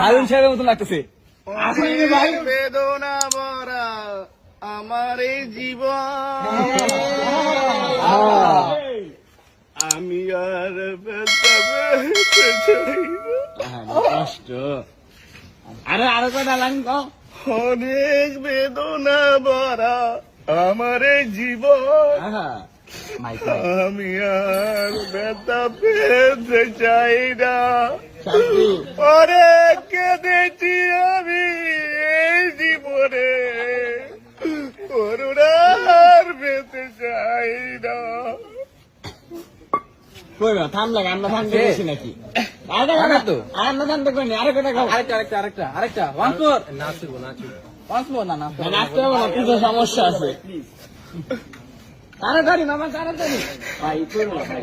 হারুন সাহেবের মতন লাগতেছে। বেদনা ভরা আমার এই জীবন, আমি আর ব্যথা পেতে চাই না। কষ্ট আরো কটা লাইন কও। অনেক বেদনা ভরা আমার এই জীবন, আমি আর ব্যথা পেতে চাই না। অনেক কেঁদেছি আমি এই জীবনে, করুণার পেতে চাই না। থামলে আমরা থামতে গেছি নাকি? আমরা থামতে করিনি। আরো কটা খাও। আরেকটা নাচবো না, নাচতে হবে না, কিছু সমস্যা আছে। তাড়াতাড়ি মামা, তাড়াতাড়ি ভাই, করবো ভাই।